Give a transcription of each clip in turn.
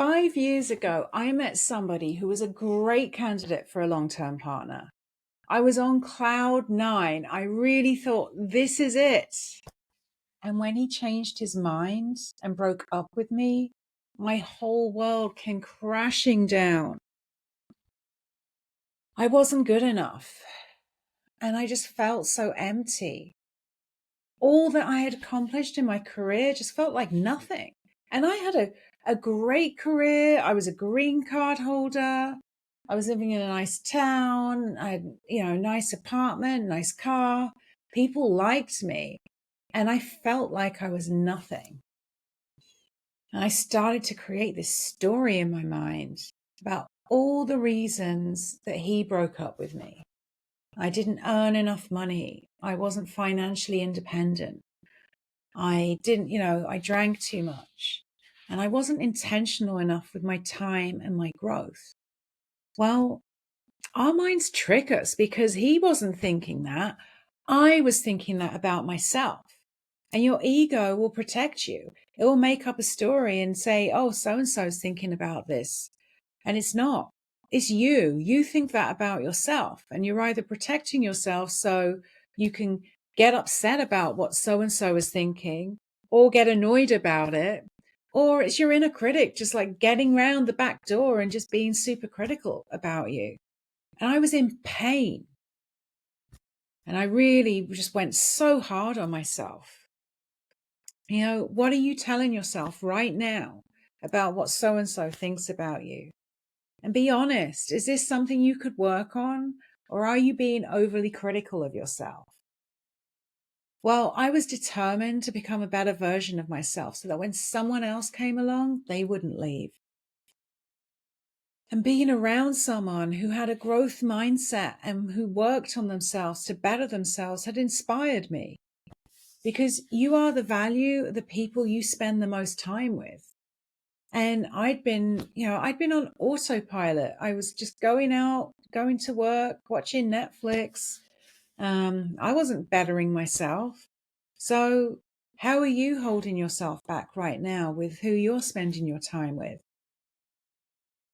5 years ago, I met somebody who was a great candidate for a long-term partner. I was on cloud nine. I really thought, this is it. And when he changed his mind and broke up with me, my whole world came crashing down. I wasn't good enough. And I just felt so empty. All that I had accomplished in my career just felt like nothing. And I had a great career. I was a green card holder. I was living in a nice town. I had, a nice apartment, nice car. People liked me. And I felt like I was nothing. And I started to create this story in my mind about all the reasons that he broke up with me. I didn't earn enough money. I wasn't financially independent. I didn't, I drank too much. And I wasn't intentional enough with my time and my growth. Well, our minds trick us because he wasn't thinking that. I was thinking that about myself. And your ego will protect you. It will make up a story and say, oh, so-and-so's thinking about this. And it's not. It's you. You think that about yourself. And you're either protecting yourself so you can get upset about what so-and-so is thinking or get annoyed about it. Or it's your inner critic just like getting round the back door and just being super critical about you. And I was in pain. And I really just went so hard on myself. What are you telling yourself right now about what so-and-so thinks about you? And be honest, is this something you could work on? Or are you being overly critical of yourself? Well, I was determined to become a better version of myself so that when someone else came along, they wouldn't leave. And being around someone who had a growth mindset and who worked on themselves to better themselves had inspired me. Because you are the value of the people you spend the most time with. And I'd been on autopilot. I was just going out, going to work, watching Netflix. I wasn't bettering myself. So how are you holding yourself back right now with who you're spending your time with?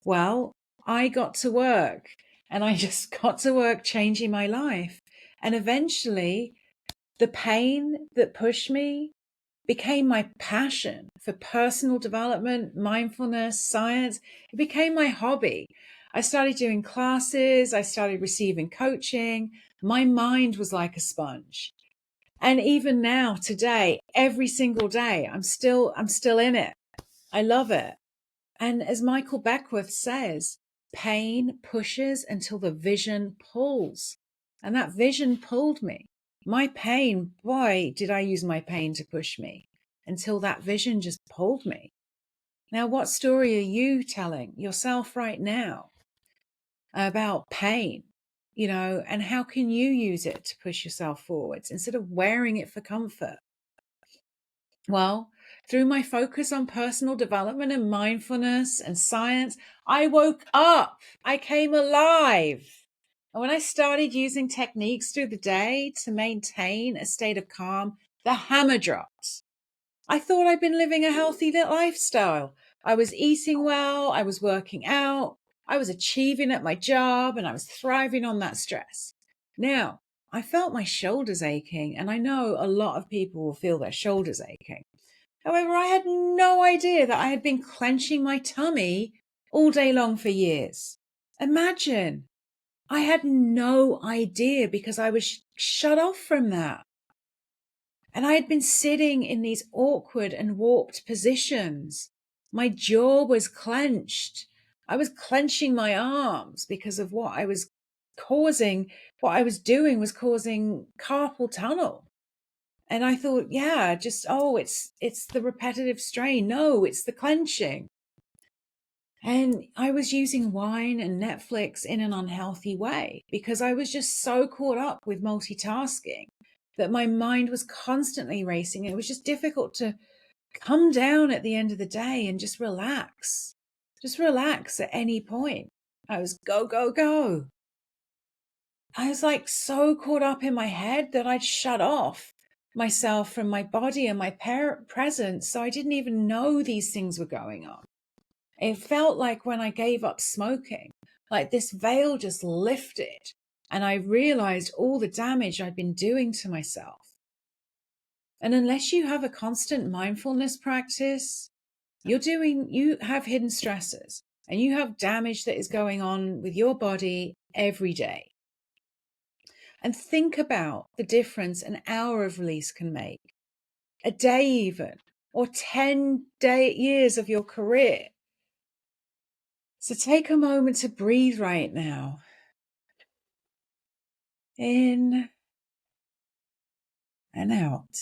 Well, I got to work and I just got to work changing my life. And eventually the pain that pushed me became my passion for personal development, mindfulness, science. It became my hobby. I started doing classes. I started receiving coaching. My mind was like a sponge. And even now, today, every single day, I'm still in it. I love it. And as Michael Beckwith says, pain pushes until the vision pulls. And that vision pulled me. My pain, boy, did I use my pain to push me until that vision just pulled me. Now, what story are you telling yourself right now about pain? And how can you use it to push yourself forwards instead of wearing it for comfort? Well, through my focus on personal development and mindfulness and science, I woke up. I came alive. And when I started using techniques through the day to maintain a state of calm, the hammer dropped. I thought I'd been living a healthy lifestyle. I was eating well. I was working out. I was achieving at my job and I was thriving on that stress. Now, I felt my shoulders aching, and I know a lot of people will feel their shoulders aching. However, I had no idea that I had been clenching my tummy all day long for years. Imagine. I had no idea because I was shut off from that. And I had been sitting in these awkward and warped positions. My jaw was clenched. I was clenching my arms because of what I was causing. What I was doing was causing carpal tunnel. And I thought, it's the repetitive strain. No, it's the clenching. And I was using wine and Netflix in an unhealthy way because I was just so caught up with multitasking that my mind was constantly racing. It was just difficult to come down at the end of the day and just relax. Just relax at any point. I was go, go, go. I was like so caught up in my head that I'd shut off myself from my body and my presence. So I didn't even know these things were going on. It felt like when I gave up smoking, like this veil just lifted and I realized all the damage I'd been doing to myself. And unless you have a constant mindfulness practice, you have hidden stressors and you have damage that is going on with your body every day. And think about the difference an hour of release can make, a day even, or 10 years of your career. So take a moment to breathe right now. In and out.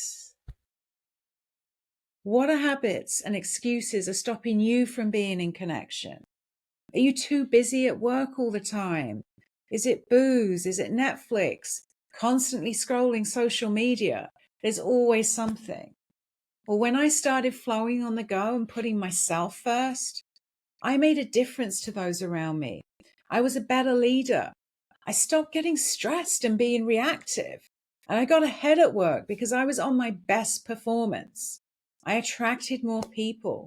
What habits and excuses are stopping you from being in connection? Are you too busy at work all the time? Is it booze? Is it Netflix? Constantly scrolling social media? There's always something. Well, when I started flowing on the go and putting myself first, I made a difference to those around me. I was a better leader. I stopped getting stressed and being reactive. And I got ahead at work because I was on my best performance. I attracted more people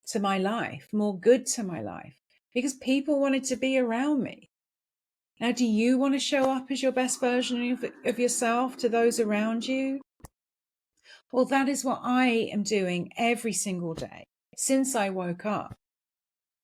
to my life, more good to my life, because people wanted to be around me. Now, do you want to show up as your best version of yourself to those around you? Well, that is what I am doing every single day since I woke up.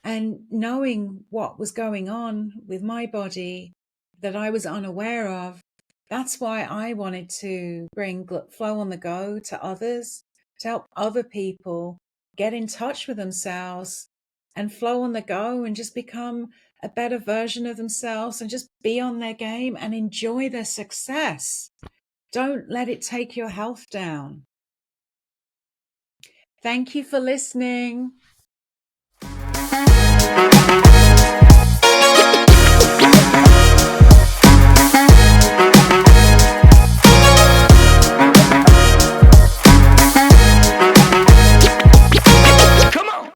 And knowing what was going on with my body that I was unaware of, that's why I wanted to bring Flow on the Go to others, to help other people get in touch with themselves and flow on the go and just become a better version of themselves and just be on their game and enjoy their success. Don't let it take your health down. Thank you for listening.